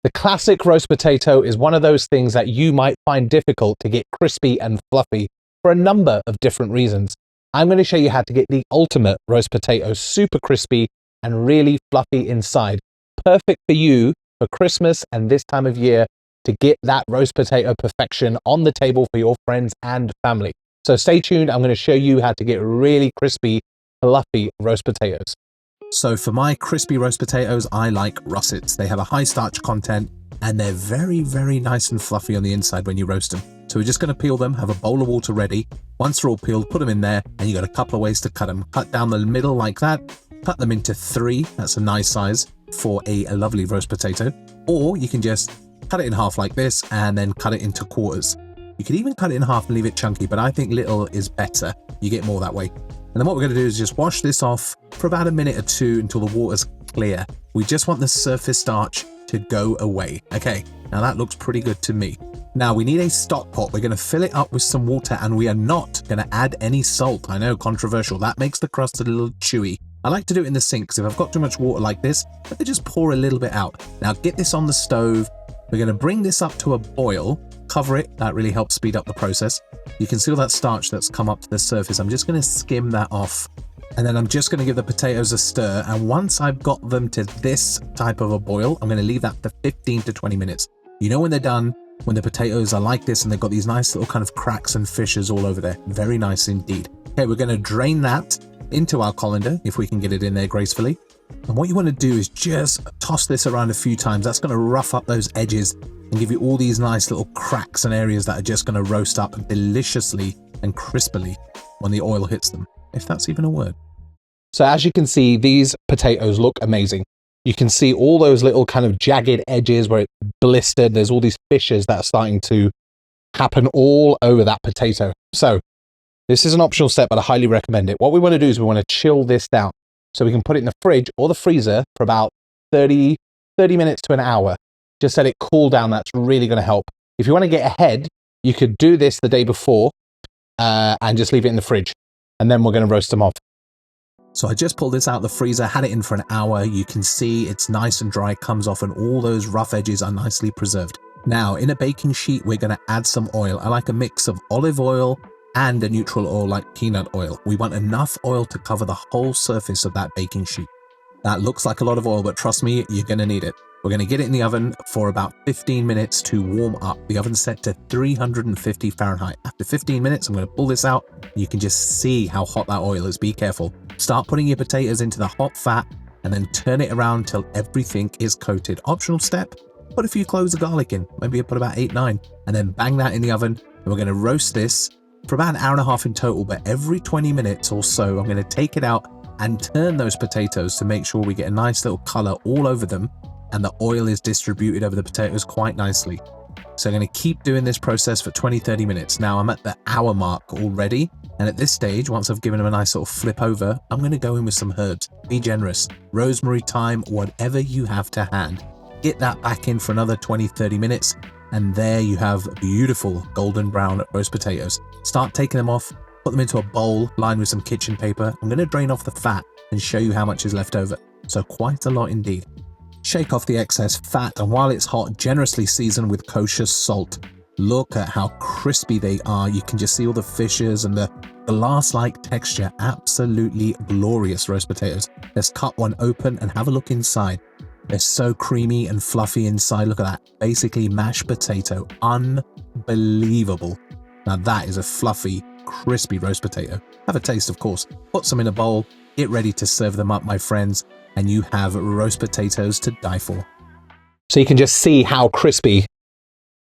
The classic roast potato is one of those things that you might find difficult to get crispy and fluffy for a number of different reasons. I'm going to show you how to get the ultimate roast potato, super crispy and really fluffy inside. Perfect for you for Christmas and this time of year to get that roast potato perfection on the table for your friends and family. So stay tuned. I'm going to show you how to get really crispy, fluffy roast potatoes. So for my crispy roast potatoes, I like russets. They have a high starch content and they're very, very nice and fluffy on the inside when you roast them. So we're just going to peel them, have a bowl of water ready. Once they're all peeled, put them in there, and you got a couple of ways to cut them. Cut down the middle like that, cut them into 3. That's a nice size for a lovely roast potato. Or you can just cut it in half like this and then cut it into quarters. You could even cut it in half and leave it chunky, but I think little is better. You get more that way. And then what we're going to do is just wash this off for about a minute or 2 until the water's clear. We just want the surface starch to go away. Okay, now that looks pretty good to me. Now we need a stock pot. We're going to fill it up with some water and we are not going to add any salt. I know, controversial. That makes the crust a little chewy. I like to do it in the sink because if I've got too much water like this, I can just pour a little bit out. Now get this on the stove. We're going to bring this up to a boil. Cover it. That really helps speed up the process. You can see all that starch that's come up to the surface. I'm just going to skim that off. And then I'm just going to give the potatoes a stir. And once I've got them to this type of a boil, I'm going to leave that for 15 to 20 minutes. You know when they're done, when the potatoes are like this and they've got these nice little kind of cracks and fissures all over there. Very nice indeed. Okay, we're going to drain that into our colander, if we can get it in there gracefully. And what you want to do is just toss this around a few times. That's going to rough up those edges and give you all these nice little cracks and areas that are just going to roast up deliciously and crispily when the oil hits them, if that's even a word. So as you can see, these potatoes look amazing. You can see all those little kind of jagged edges where it's blistered. There's all these fissures that are starting to happen all over that potato. So this is an optional step, but I highly recommend it. What we want to do is we want to chill this down so we can put it in the fridge or the freezer for about 30 minutes to an hour. Just let it cool down. That's really going to help. If you want to get ahead, you could do this the day before and just leave it in the fridge. And then we're going to roast them off. So I just pulled this out of the freezer, had it in for an hour. You can see it's nice and dry, comes off, and all those rough edges are nicely preserved. Now, in a baking sheet, we're going to add some oil. I like a mix of olive oil and a neutral oil like peanut oil. We want enough oil to cover the whole surface of that baking sheet. That looks like a lot of oil, but trust me, you're going to need it. We're going to get it in the oven for about 15 minutes to warm up. The oven's set to 350 Fahrenheit. After 15 minutes, I'm going to pull this out. You can just see how hot that oil is. Be careful. Start putting your potatoes into the hot fat and then turn it around till everything is coated. Optional step, put a few cloves of garlic in. Maybe you put about 8, 9, and then bang that in the oven. And we're going to roast this for about an hour and a half in total, but every 20 minutes or so, I'm going to take it out and turn those potatoes to make sure we get a nice little color all over them and the oil is distributed over the potatoes quite nicely. So I'm going to keep doing this process for 20-30 minutes. Now I'm at the hour mark already, and at this stage, once I've given them a nice little flip over, I'm going to go in with some herbs. Be generous. Rosemary, thyme, whatever you have to hand. Get that back in for another 20-30 minutes, and there you have beautiful golden brown roast potatoes. Start taking them off, put them into a bowl lined with some kitchen paper. I'm going to drain off the fat and show you how much is left over. So quite a lot indeed. Shake off the excess fat, and while it's hot, generously season with kosher salt. Look at how crispy they are. You can just see all the fissures and the glass-like texture. Absolutely glorious roast potatoes. Let's cut one open and have a look inside. They're so creamy and fluffy inside. Look at that. Basically mashed potato. Unbelievable. Now that is a fluffy, crispy roast potato. Have a taste, of course. Put some in a bowl. Get ready to serve them up, my friends. And you have roast potatoes to die for. So you can just see how crispy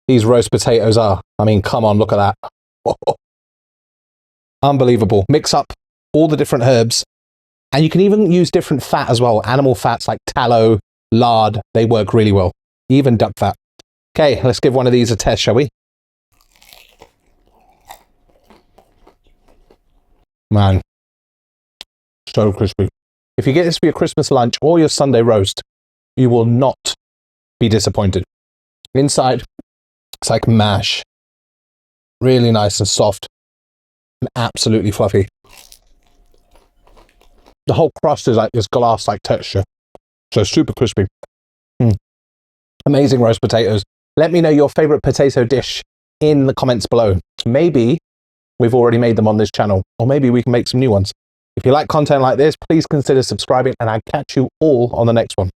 these roast potatoes are. I mean, come on, look at that. Oh, unbelievable. Mix up all the different herbs. And you can even use different fat as well. Animal fats like tallow, lard, they work really well. Even duck fat. Okay, let's give one of these a test, shall we? Man, so crispy. If you get this for your Christmas lunch or your Sunday roast, you will not be disappointed. Inside, it's like mash. Really nice and soft and absolutely fluffy. The whole crust is like this glass-like texture. So super crispy. Amazing roast potatoes. Let me know your favorite potato dish in the comments below. Maybe we've already made them on this channel, or maybe we can make some new ones. If you like content like this, please consider subscribing, and I'll catch you all on the next one.